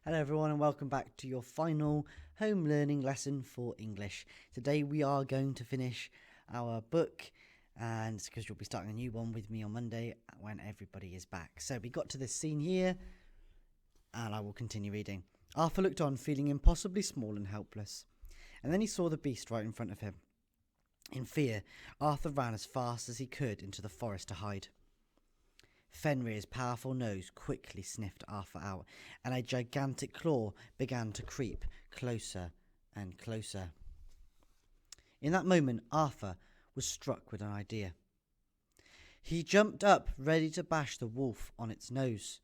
Hello everyone and welcome back to your final home learning lesson for English. Today we are going to finish our book, and it's because you'll be starting a new one with me on Monday when everybody is back. So we got to this scene here and I will continue reading. Arthur looked on, feeling impossibly small and helpless, and then he saw the beast right in front of him. In fear, Arthur ran as fast as he could into the forest to hide. Fenrir's powerful nose quickly sniffed Arthur out, and a gigantic claw began to creep closer and closer. In that moment, Arthur was struck with an idea. He jumped up, ready to bash the wolf on its nose,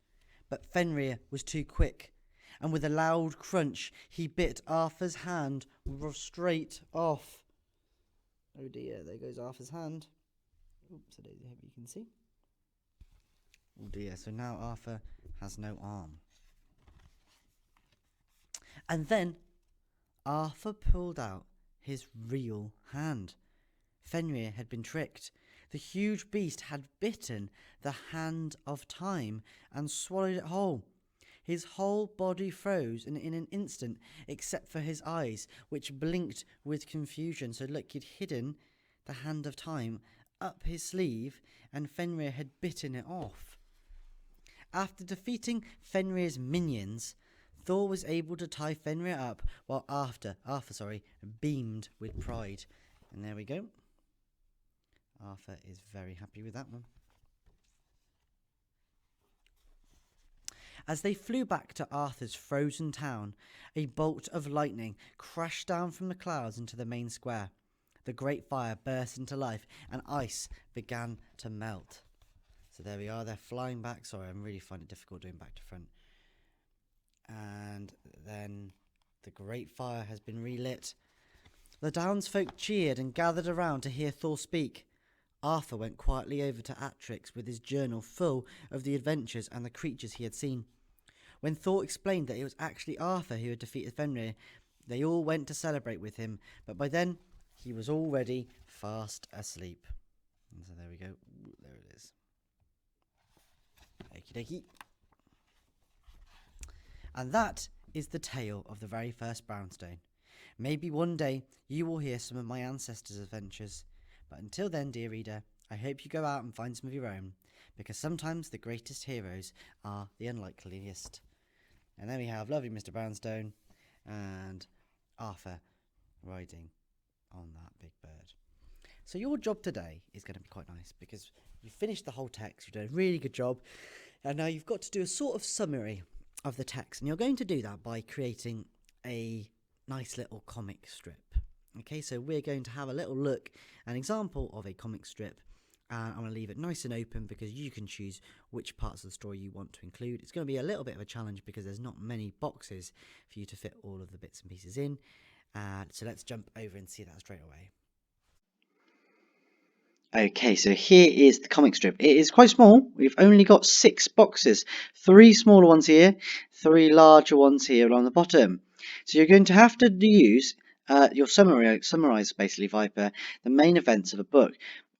but Fenrir was too quick, and with a loud crunch, he bit Arthur's hand straight off. Oh dear, there goes Arthur's hand. Oops, I hope you can see. Oh dear, so now Arthur has no arm. And then Arthur pulled out his real hand. Fenrir had been tricked. The huge beast had bitten the hand of time and swallowed it whole. His whole body froze in an instant, except for his eyes, which blinked with confusion. So look, he'd hidden the hand of time up his sleeve, and Fenrir had bitten it off. After defeating Fenrir's minions, Thor was able to tie Fenrir up while Arthur beamed with pride. And there we go. Arthur is very happy with that one. As they flew back to Arthur's frozen town, a bolt of lightning crashed down from the clouds into the main square. The great fire burst into life and ice began to melt. So there we are, they're flying back. Sorry, I really find it difficult doing back to front. And then the great fire has been relit. The townsfolk cheered and gathered around to hear Thor speak. Arthur went quietly over to Atrix with his journal full of the adventures and the creatures he had seen. When Thor explained that it was actually Arthur who had defeated Fenrir, they all went to celebrate with him, but by then he was already fast asleep. And so there we go. There it is. Okie dokie. And that is the tale of the very first brownstone. Maybe one day you will hear some of my ancestors' adventures, but until then, dear reader, I hope you go out and find some of your own, because sometimes the greatest heroes are the unlikeliest. And then we have lovely Mr. Brownstone and Arthur riding on that big bird. So your job today is going to be quite nice, because you finished the whole text, you've done a really good job, and now you've got to do a sort of summary of the text, and you're going to do that by creating a nice little comic strip. Okay, so we're going to have a little look, an example of a comic strip, and I'm going to leave it nice and open because you can choose which parts of the story you want to include. It's going to be a little bit of a challenge because there's not many boxes for you to fit all of the bits and pieces in. So let's jump over and see that straight away. Okay, so here is the comic strip. It is quite small. We've only got 6 boxes. 3 smaller ones here, 3 larger ones here along the bottom. So you're going to have to use your summarize basically, Viper, the main events of a book.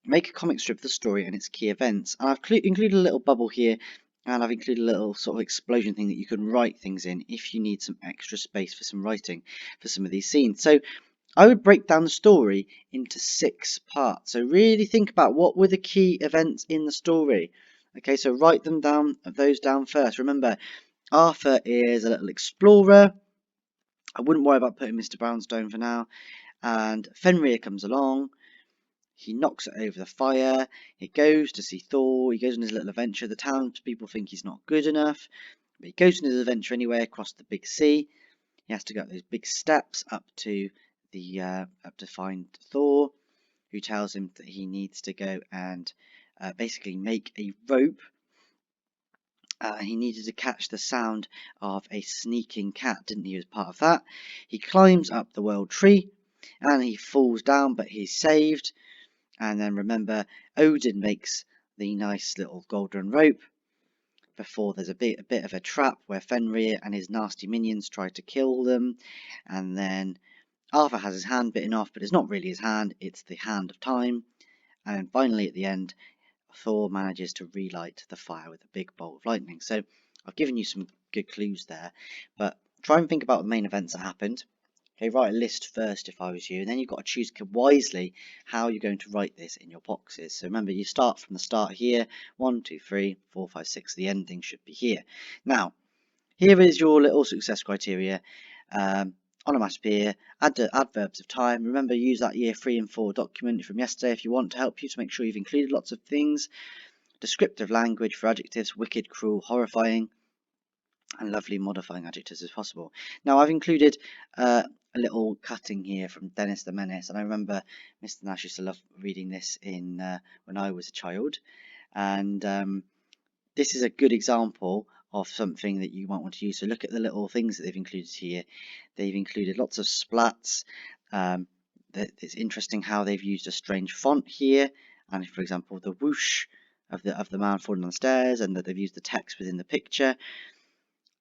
Make a comic strip of the story and its key events. And I've included a little bubble here, and I've included a little sort of explosion thing that you can write things in if you need some extra space for some writing for some of these scenes. So I would break down the story into 6 parts. So really think about what were the key events in the story. Okay, so write those down first. Remember, Arthur is a little explorer. I wouldn't worry about putting Mr. Brownstone for now. And Fenrir comes along. He knocks it over the fire. He goes to see Thor. He goes on his little adventure. The townspeople think he's not good enough, but he goes on his adventure anyway across the big sea. He has to go up those big steps up to find Thor, who tells him that he needs to go and basically make a rope. He needed to catch the sound of a sneaking cat, didn't he? As part of that, he climbs up the world tree and he falls down, but he's saved. And then remember, Odin makes the nice little golden rope before there's a bit of a trap where Fenrir and his nasty minions try to kill them. And then Arthur has his hand bitten off, but it's not really his hand, it's the hand of time. And finally, at the end, Thor manages to relight the fire with a big bolt of lightning. So I've given you some good clues there. But try and think about the main events that happened. Okay, write a list first if I was you, and then you've got to choose wisely how you're going to write this in your boxes. So remember, you start from the start here, 1, 2, 3, 4, 5, 6, the ending should be here. Now, here is your little success criteria. Onomatopoeia, add the adverbs of time. Remember, use that year 3 and 4 document from yesterday if you want to help you to make sure you've included lots of things. Descriptive language for adjectives, wicked, cruel, horrifying, and lovely modifying adjectives as possible. Now I've included a little cutting here from Dennis the Menace, and I remember Mr. Nash used to love reading this in when I was a child, and this is a good example of something that you might want to use. So look at the little things that they've included here. They've included lots of splats. It's interesting how they've used a strange font here, and for example the whoosh of the man falling on the stairs, and that they've used the text within the picture.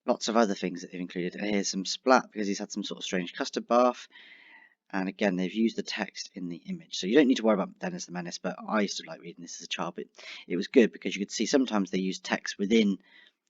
Lots of other things that they've included. And here's some splat because he's had some sort of strange custard bath. And again, they've used the text in the image. So you don't need to worry about Dennis the Menace, but I used to like reading this as a child. But it was good because you could see sometimes they use text within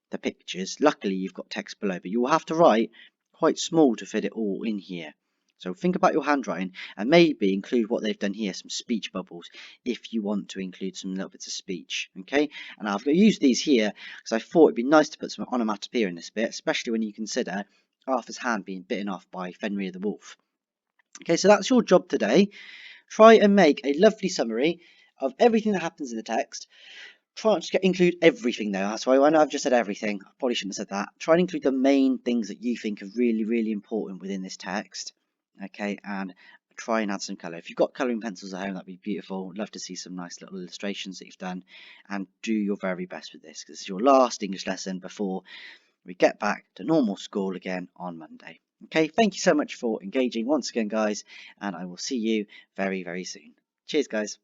the pictures. Luckily, you've got text below, but you will have to write quite small to fit it all in here. So think about your handwriting and maybe include what they've done here, some speech bubbles, if you want to include some little bits of speech, okay? And I've used these here because I thought it'd be nice to put some onomatopoeia in this bit, especially when you consider Arthur's hand being bitten off by Fenrir the wolf. Okay, so that's your job today. Try and make a lovely summary of everything that happens in the text. Try not to include everything though. That's why I know I've just said everything. I probably shouldn't have said that. Try and include the main things that you think are really, really important within this text. Okay, and try and add some colour. If you've got colouring pencils at home, that'd be beautiful. Love to see some nice little illustrations that you've done, and do your very best with this because it's your last English lesson before we get back to normal school again on Monday. Okay, thank you so much for engaging once again, guys, and I will see you very, very soon. Cheers, guys.